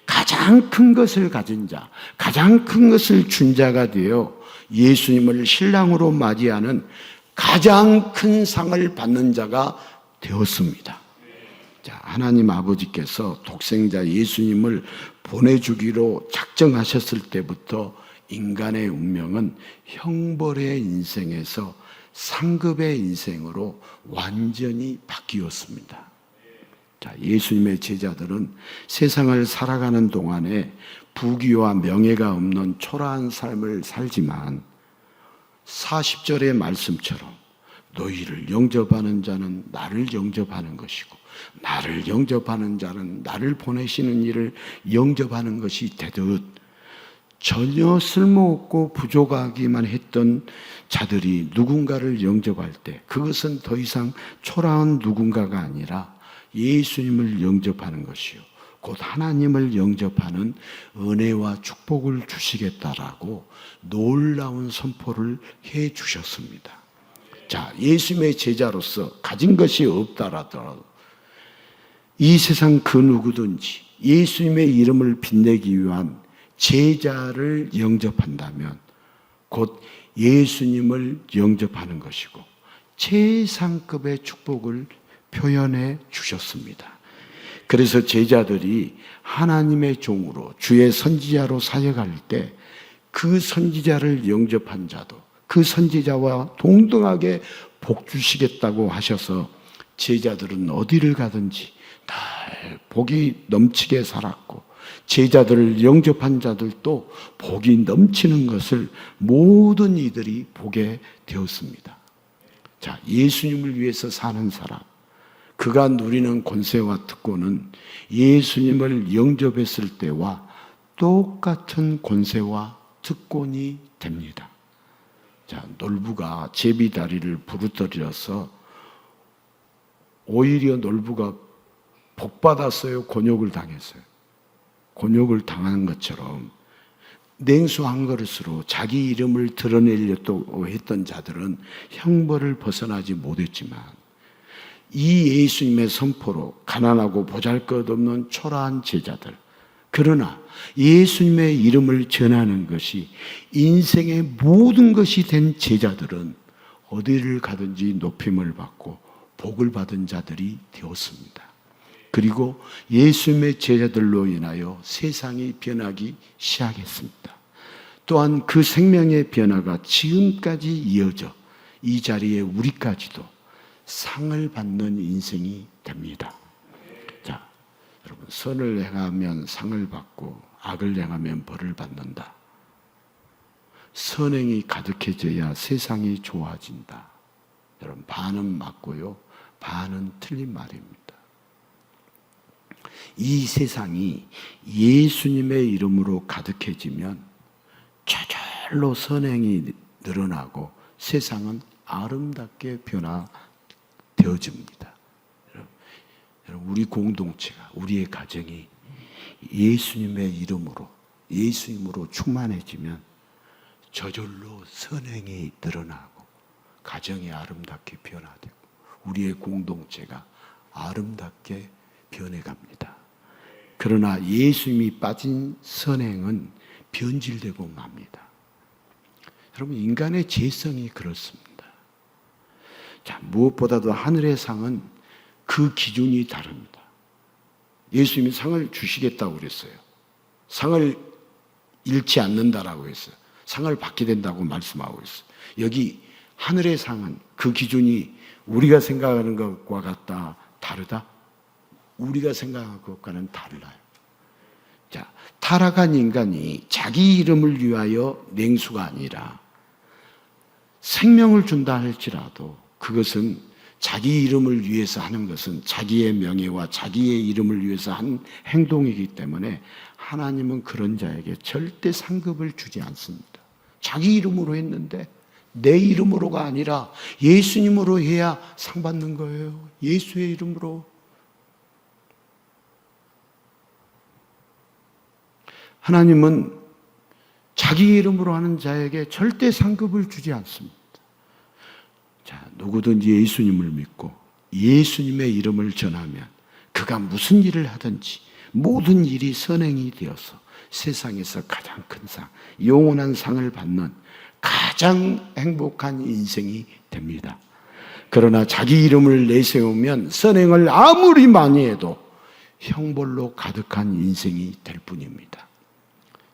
가장 큰 것을 가진 자, 가장 큰 것을 준 자가 되어 예수님을 신랑으로 맞이하는 가장 큰 상을 받는 자가 되었습니다. 자, 하나님 아버지께서 독생자 예수님을 보내주기로 작정하셨을 때부터 인간의 운명은 형벌의 인생에서 상급의 인생으로 완전히 바뀌었습니다. 자, 예수님의 제자들은 세상을 살아가는 동안에 부귀와 명예가 없는 초라한 삶을 살지만 40절의 말씀처럼 너희를 영접하는 자는 나를 영접하는 것이고 나를 영접하는 자는 나를 보내시는 이를 영접하는 것이 되듯, 전혀 쓸모없고 부족하기만 했던 자들이 누군가를 영접할 때 그것은 더 이상 초라한 누군가가 아니라 예수님을 영접하는 것이요 곧 하나님을 영접하는 은혜와 축복을 주시겠다라고 놀라운 선포를 해 주셨습니다. 자, 예수님의 제자로서 가진 것이 없다라도 이 세상 그 누구든지 예수님의 이름을 빛내기 위한 제자를 영접한다면 곧 예수님을 영접하는 것이고 최상급의 축복을 표현해 주셨습니다. 그래서 제자들이 하나님의 종으로 주의 선지자로 사역할 때 그 선지자를 영접한 자도 그 선지자와 동등하게 복 주시겠다고 하셔서 제자들은 어디를 가든지 다 복이 넘치게 살았고, 제자들을 영접한 자들도 복이 넘치는 것을 모든 이들이 보게 되었습니다. 자, 예수님을 위해서 사는 사람, 그가 누리는 권세와 특권은 예수님을 영접했을 때와 똑같은 권세와 특권이 됩니다. 자, 놀부가 제비다리를 부르짖어서 오히려 놀부가 복받았어요? 곤욕을 당했어요? 곤욕을 당한 것처럼 냉수 한 그릇으로 자기 이름을 드러내려고 했던 자들은 형벌을 벗어나지 못했지만, 이 예수님의 선포로 가난하고 보잘것없는 초라한 제자들, 그러나 예수님의 이름을 전하는 것이 인생의 모든 것이 된 제자들은 어디를 가든지 높임을 받고 복을 받은 자들이 되었습니다. 그리고 예수님의 제자들로 인하여 세상이 변하기 시작했습니다. 또한 그 생명의 변화가 지금까지 이어져 이 자리에 우리까지도 상을 받는 인생이 됩니다. 자, 여러분, 선을 행하면 상을 받고 악을 행하면 벌을 받는다. 선행이 가득해져야 세상이 좋아진다. 여러분, 반은 맞고요, 반은 틀린 말입니다. 이 세상이 예수님의 이름으로 가득해지면 저절로 선행이 늘어나고 세상은 아름답게 변화되어집니다. 여러분, 우리 공동체가, 우리의 가정이 예수님의 예수님으로 충만해지면 저절로 선행이 늘어나고 가정이 아름답게 변화되고 우리의 공동체가 아름답게 변해갑니다. 그러나 예수님이 빠진 선행은 변질되고 맙니다. 여러분, 인간의 죄성이 그렇습니다. 자, 무엇보다도 하늘의 상은 그 기준이 다릅니다. 예수님이 상을 주시겠다고 그랬어요. 상을 잃지 않는다라고 했어요. 상을 받게 된다고 말씀하고 있어요. 여기 하늘의 상은 그 기준이 우리가 생각하는 것과 같다, 다르다? 우리가 생각하는 것과는 달라요. 자, 타락한 인간이 자기 이름을 위하여 냉수가 아니라 생명을 준다 할지라도 그것은 자기 이름을 위해서 하는 것은 자기의 명예와 자기의 이름을 위해서 한 행동이기 때문에 하나님은 그런 자에게 절대 상급을 주지 않습니다. 자기 이름으로 했는데 내 이름으로가 아니라 예수님으로 해야 상 받는 거예요. 예수의 이름으로. 하나님은 자기 이름으로 하는 자에게 절대 상급을 주지 않습니다. 자, 누구든지 예수님을 믿고 예수님의 이름을 전하면 그가 무슨 일을 하든지 모든 일이 선행이 되어서 세상에서 가장 큰 상, 영원한 상을 받는 가장 행복한 인생이 됩니다. 그러나 자기 이름을 내세우면 선행을 아무리 많이 해도 형벌로 가득한 인생이 될 뿐입니다.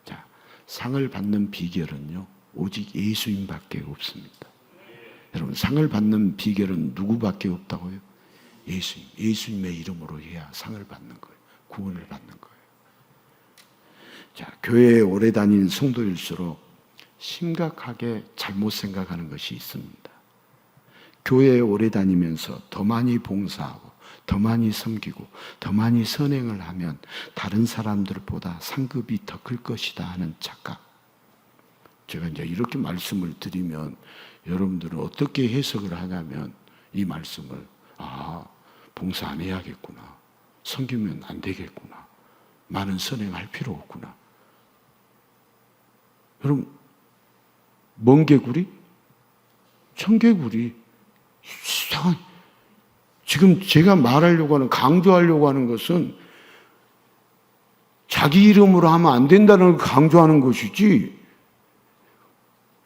자, 상을 받는 비결은요, 오직 예수님밖에 없습니다. 여러분, 상을 받는 비결은 누구밖에 없다고요? 예수님. 예수님의 이름으로 해야 상을 받는 거예요. 구원을 받는 거예요. 자, 교회에 오래 다닌 성도일수록 심각하게 잘못 생각하는 것이 있습니다. 교회에 오래 다니면서 더 많이 봉사하고 더 많이 섬기고 더 많이 선행을 하면 다른 사람들보다 상급이 더 클 것이다 하는 착각. 제가 이제 이렇게 말씀을 드리면 여러분들은 어떻게 해석을 하냐면 이 말씀을, 봉사 안 해야겠구나, 섬기면 안 되겠구나, 많은 선행할 필요 없구나. 여러분, 먼 개구리? 청개구리. 지금 제가 말하려고 하는, 강조하려고 하는 것은 자기 이름으로 하면 안 된다는 걸 강조하는 것이지,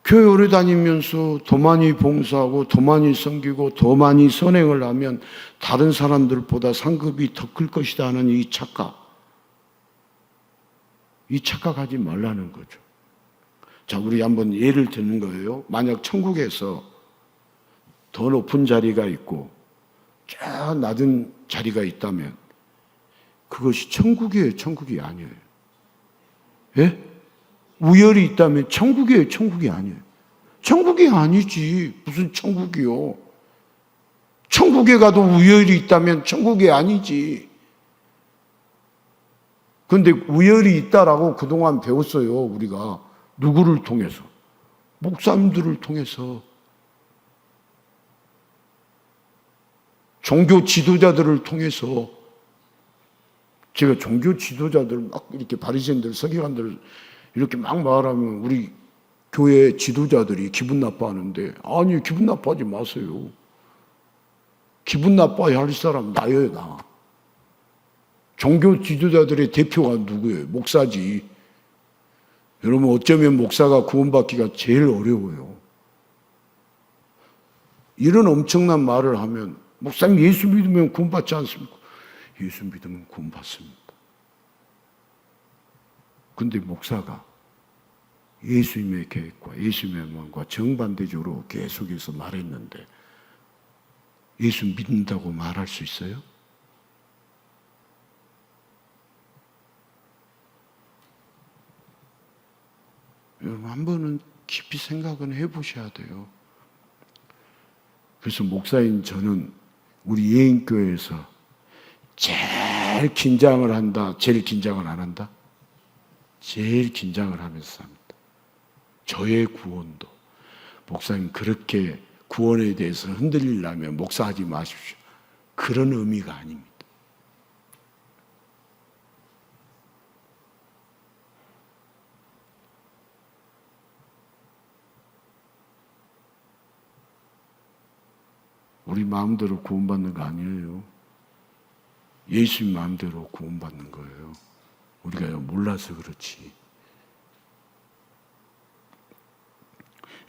교회 오래 다니면서 더 많이 봉사하고 더 많이 섬기고 더 많이 선행을 하면 다른 사람들보다 상급이 더 클 것이다 하는 이 착각하지 말라는 거죠. 자, 우리 한번 예를 드는 거예요. 만약 천국에서 더 높은 자리가 있고 저 낮은 자리가 있다면 그것이 천국이에요, 천국이 아니에요? 예? 우열이 있다면 천국이에요, 천국이 아니에요? 천국이 아니지. 무슨 천국이요? 천국에 가도 우열이 있다면 천국이 아니지. 그런데 우열이 있다라고 그동안 배웠어요, 우리가. 누구를 통해서? 목사님들을 통해서. 종교 지도자들을 통해서. 제가 종교 지도자들 막 이렇게 바리새인들, 서기관들 이렇게 막 말하면 우리 교회 지도자들이 기분 나빠하는데, 아니 기분 나빠하지 마세요. 기분 나빠야 할 사람 나예요, 나. 종교 지도자들의 대표가 누구예요? 목사지. 여러분, 어쩌면 목사가 구원받기가 제일 어려워요. 이런 엄청난 말을 하면, 목사님 예수 믿으면 구원받지 않습니까? 예수 믿으면 구원받습니다. 근데 목사가 예수님의 계획과 예수님의 마음과 정반대적으로 계속해서 말했는데 예수 믿는다고 말할 수 있어요? 여러분, 한 번은 깊이 생각은 해보셔야 돼요. 그래서 목사인 저는 우리 예인교회에서 제일 긴장을 한다, 제일 긴장을 안 한다? 제일 긴장을 하면서 삽니다. 저의 구원도. 목사님, 그렇게 구원에 대해서 흔들리려면 목사하지 마십시오. 그런 의미가 아닙니다. 우리 마음대로 구원받는 거 아니에요. 예수님 마음대로 구원받는 거예요. 우리가 몰라서 그렇지.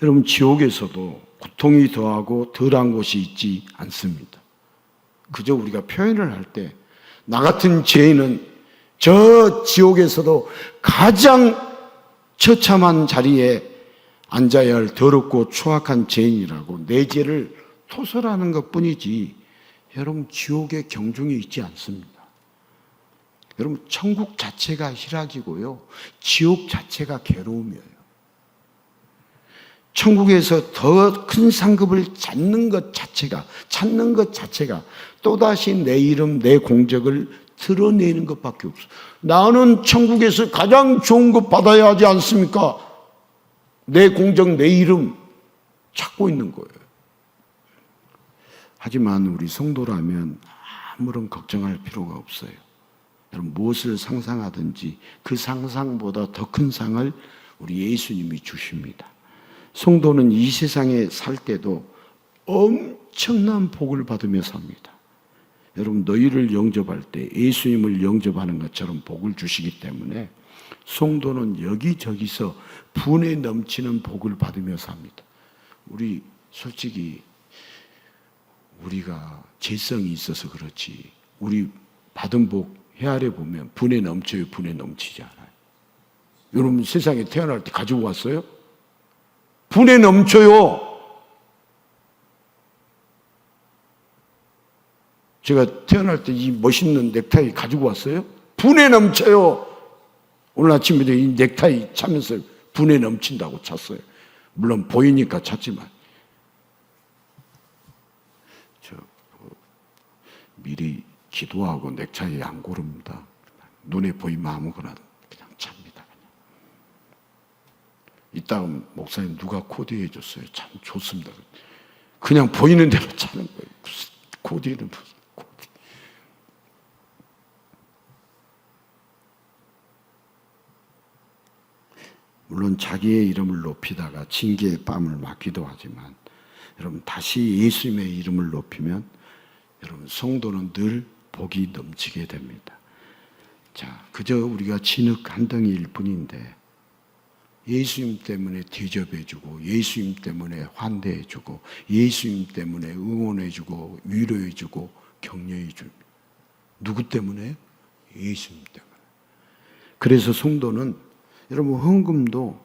여러분, 지옥에서도 고통이 더하고 덜한 곳이 있지 않습니다. 그저 우리가 표현을 할 때 나 같은 죄인은 저 지옥에서도 가장 처참한 자리에 앉아야 할 더럽고 추악한 죄인이라고 내 죄를 토설하는 것뿐이지, 여러분, 지옥에 경중이 있지 않습니다. 여러분, 천국 자체가 희락이고요, 지옥 자체가 괴로움이에요. 천국에서 더 큰 상급을 찾는 것 자체가 또다시 내 이름, 내 공적을 드러내는 것밖에 없어요. 나는 천국에서 가장 좋은 것 받아야 하지 않습니까? 내 공적, 내 이름 찾고 있는 거예요. 하지만 우리 성도라면 아무런 걱정할 필요가 없어요. 여러분, 무엇을 상상하든지 그 상상보다 더 큰 상을 우리 예수님이 주십니다. 성도는 이 세상에 살 때도 엄청난 복을 받으며 삽니다. 여러분, 너희를 영접할 때 예수님을 영접하는 것처럼 복을 주시기 때문에 성도는 여기저기서 분에 넘치는 복을 받으며 삽니다. 우리 솔직히 우리가 재성이 있어서 그렇지, 우리 받은 복 헤아려 보면 분에 넘쳐요, 분에 넘치지 않아요. 여러분, 세상에 태어날 때 가지고 왔어요? 분에 넘쳐요. 제가 태어날 때 이 멋있는 넥타이 가지고 왔어요? 분에 넘쳐요. 오늘 아침에도 이 넥타이 차면서 분에 넘친다고 찼어요. 물론 보이니까 찼지만. 미리 기도하고 넥타이 안 고릅니다. 눈에 보이면 아무거나 그냥 찹니다. 이따가 목사님 누가 코디해 줬어요. 참 좋습니다. 그냥 보이는 대로 차는 거예요. 코디는 무슨 코디. 물론 자기의 이름을 높이다가 징계의 뺨을 맞기도 하지만, 여러분, 다시 예수님의 이름을 높이면 여러분, 성도는 늘 복이 넘치게 됩니다. 자, 그저 우리가 진흙 한 덩이일 뿐인데 예수님 때문에 대접해주고, 예수님 때문에 환대해주고, 예수님 때문에 응원해주고, 위로해주고, 격려해줍니다. 누구 때문에? 예수님 때문에. 그래서 성도는 여러분, 헌금도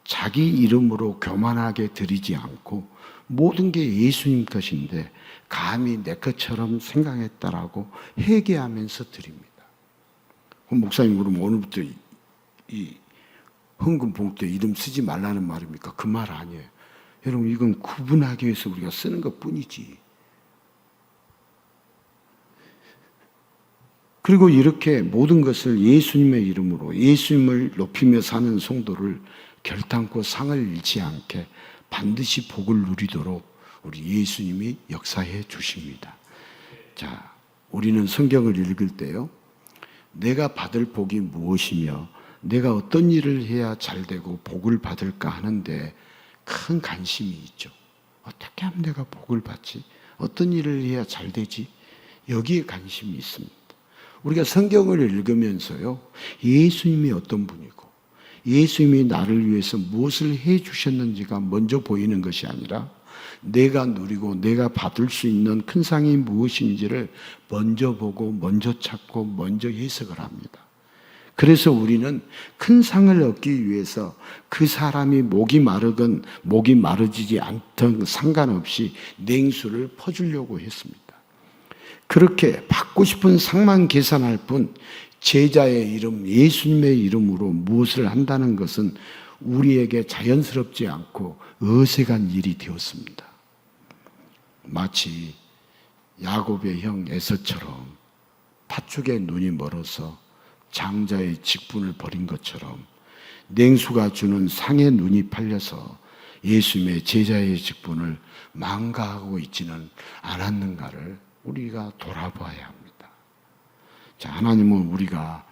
자기 이름으로 교만하게 드리지 않고 모든 게 예수님 것인데 감히 내 것처럼 생각했다라고 회개하면서 드립니다. 목사님, 그럼 오늘부터 이 헌금 봉투에 이름 쓰지 말라는 말입니까? 그 말 아니에요. 여러분, 이건 구분하기 위해서 우리가 쓰는 것 뿐이지. 그리고 이렇게 모든 것을 예수님의 이름으로 예수님을 높이며 사는 성도를 결단코 상을 잃지 않게 반드시 복을 누리도록 우리 예수님이 역사해 주십니다. 자, 우리는 성경을 읽을 때요, 내가 받을 복이 무엇이며 내가 어떤 일을 해야 잘되고 복을 받을까 하는데 큰 관심이 있죠. 어떻게 하면 내가 복을 받지? 어떤 일을 해야 잘되지? 여기에 관심이 있습니다. 우리가 성경을 읽으면서요, 예수님이 어떤 분이고 예수님이 나를 위해서 무엇을 해 주셨는지가 먼저 보이는 것이 아니라 내가 누리고 내가 받을 수 있는 큰 상이 무엇인지를 먼저 보고 먼저 찾고 먼저 해석을 합니다. 그래서 우리는 큰 상을 얻기 위해서 그 사람이 목이 마르건 목이 마르지 않든 상관없이 냉수를 퍼주려고 했습니다. 그렇게 받고 싶은 상만 계산할 뿐 제자의 이름, 예수님의 이름으로 무엇을 한다는 것은 우리에게 자연스럽지 않고 어색한 일이 되었습니다. 마치 야곱의 형 에서처럼 팥죽에 눈이 멀어서 장자의 직분을 버린 것처럼 냉수가 주는 상에 눈이 팔려서 예수님의 제자의 직분을 망가하고 있지는 않았는가를 우리가 돌아봐야 합니다. 자, 하나님은 우리가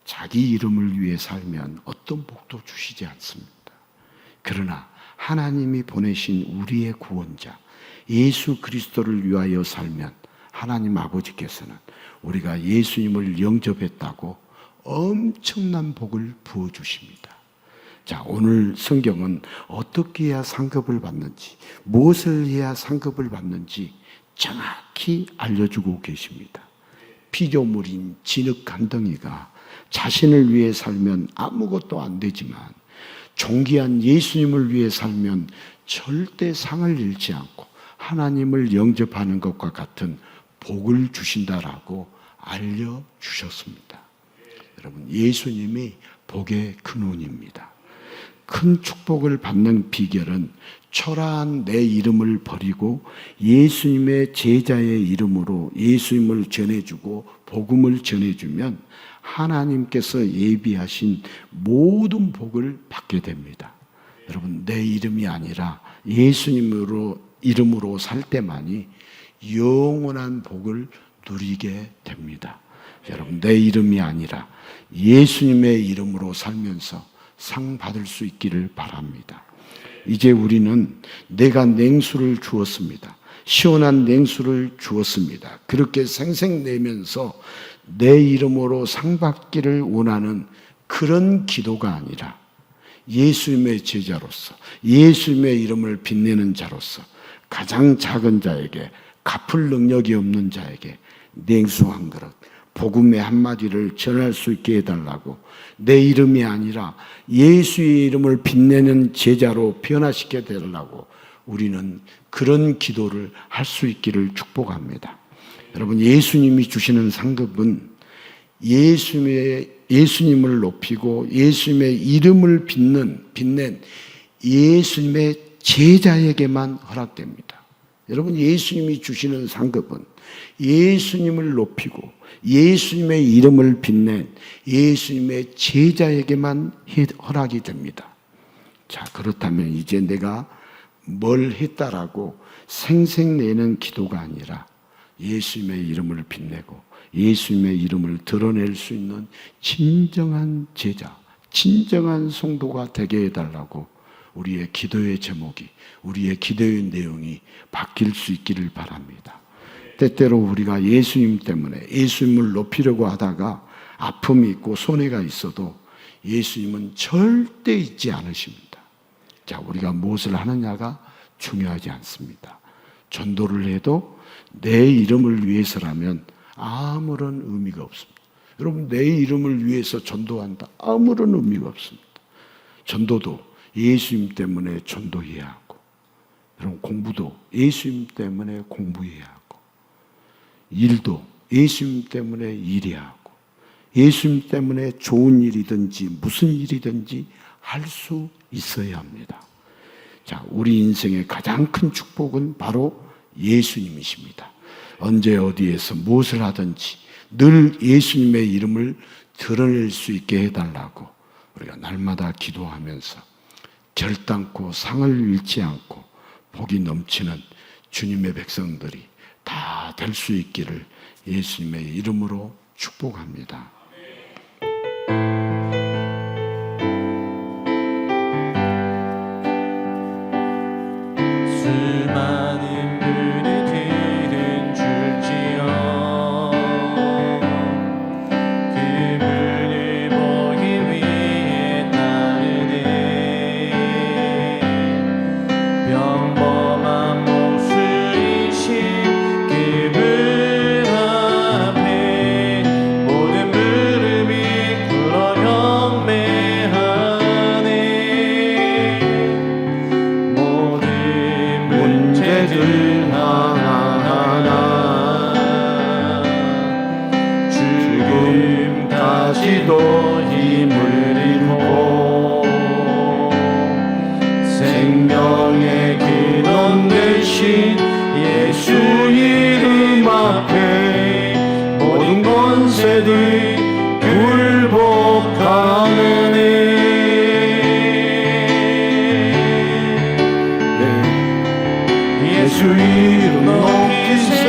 자기 이름을 위해 살면 어떤 복도 주시지 않습니다. 그러나 하나님이 보내신 우리의 구원자 예수 그리스도를 위하여 살면 하나님 아버지께서는 우리가 예수님을 영접했다고 엄청난 복을 부어주십니다. 자, 오늘 성경은 어떻게 해야 상급을 받는지, 무엇을 해야 상급을 받는지 정확히 알려주고 계십니다. 피조물인 진흙 간덩이가 자신을 위해 살면 아무것도 안 되지만 존귀한 예수님을 위해 살면 절대 상을 잃지 않고 하나님을 영접하는 것과 같은 복을 주신다라고 알려주셨습니다. 여러분, 예수님이 복의 근원입니다. 큰 축복을 받는 비결은 초라한 내 이름을 버리고 예수님의 제자의 이름으로 예수님을 전해주고 복음을 전해주면 하나님께서 예비하신 모든 복을 받게 됩니다. 여러분, 내 이름이 아니라 예수님으로 이름으로 살 때만이 영원한 복을 누리게 됩니다. 여러분, 내 이름이 아니라 예수님의 이름으로 살면서 상 받을 수 있기를 바랍니다. 이제 우리는 내가 냉수를 주었습니다. 시원한 냉수를 주었습니다. 그렇게 생색내면서 내 이름으로 상 받기를 원하는 그런 기도가 아니라 예수님의 제자로서 예수님의 이름을 빛내는 자로서 가장 작은 자에게 갚을 능력이 없는 자에게 냉수 한 그릇, 복음의 한마디를 전할 수 있게 해달라고 내 이름이 아니라 예수의 이름을 빛내는 제자로 변화시켜 달라고 우리는 그런 기도를 할 수 있기를 축복합니다. 여러분, 예수님이 주시는 상급은 예수님을 높이고 예수님의 이름을 빛낸 예수님의 제자에게만 허락됩니다. 여러분, 예수님이 주시는 상급은 예수님을 높이고 예수님의 이름을 빛낸 예수님의 제자에게만 허락이 됩니다. 자, 그렇다면 이제 내가 뭘 했다라고 생색내는 기도가 아니라 예수님의 이름을 빛내고 예수님의 이름을 드러낼 수 있는 진정한 제자, 진정한 성도가 되게 해달라고 우리의 기도의 제목이, 우리의 기도의 내용이 바뀔 수 있기를 바랍니다. 때때로 우리가 예수님 때문에 예수님을 높이려고 하다가 아픔이 있고 손해가 있어도 예수님은 절대 잊지 않으십니다. 자, 우리가 무엇을 하느냐가 중요하지 않습니다. 전도를 해도 내 이름을 위해서라면 아무런 의미가 없습니다. 여러분, 내 이름을 위해서 전도한다? 아무런 의미가 없습니다. 전도도 예수님 때문에 전도해야 하고, 여러분 공부도 예수님 때문에 공부해야 하고, 일도 예수님 때문에 일해야 하고, 예수님 때문에 좋은 일이든지 무슨 일이든지 할 수 있어야 합니다. 자, 우리 인생의 가장 큰 축복은 바로 예수님이십니다. 언제 어디에서 무엇을 하든지 늘 예수님의 이름을 드러낼 수 있게 해달라고 우리가 날마다 기도하면서 결단코 상을 잃지 않고 복이 넘치는 주님의 백성들이 다 될 수 있기를 예수님의 이름으로 축복합니다. 수많은 문의들은 줄지어 그 문을 보기 위해 따르네. 평범한 목소리신 그분 앞에 모든 무릎이 꿇어 경배하네. 모든 문제들 하나하나 죽음까지도 힘을 잃고 생명의 근원 되신 예수 이름 앞에 모든 권세들 굴복하네. 예수 이름 높이세.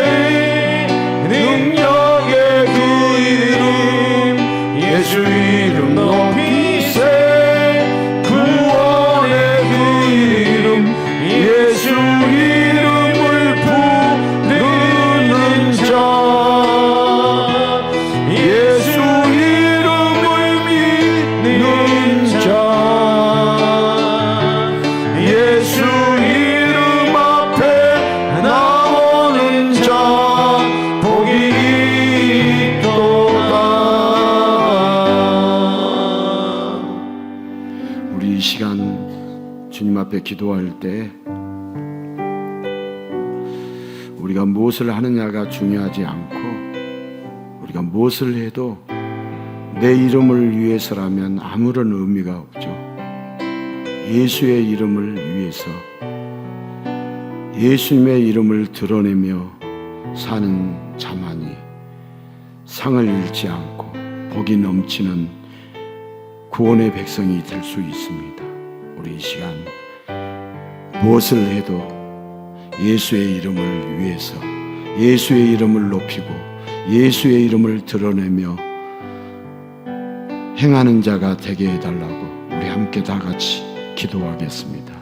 능력의 그 이름 예수 이름 높이세. 구원의 그 이름 예수 이름을 부르는 자 예수 이름을 믿는 자 예수 이름 앞에 나오는 자 복이 있도다. 우리 이 시간 주님 앞에 기도할 때 우리가 무엇을 하느냐가 중요하지 않고, 우리가 무엇을 해도 내 이름을 위해서라면 아무런 의미가 없죠. 예수의 이름을 위해서 예수님의 이름을 드러내며 사는 자만이 상을 잃지 않고 복이 넘치는 구원의 백성이 될 수 있습니다. 우리 이 시간 무엇을 해도 예수의 이름을 위해서 예수의 이름을 높이고 예수의 이름을 드러내며 행하는 자가 되게 해달라고 우리 함께 다 같이 기도하겠습니다.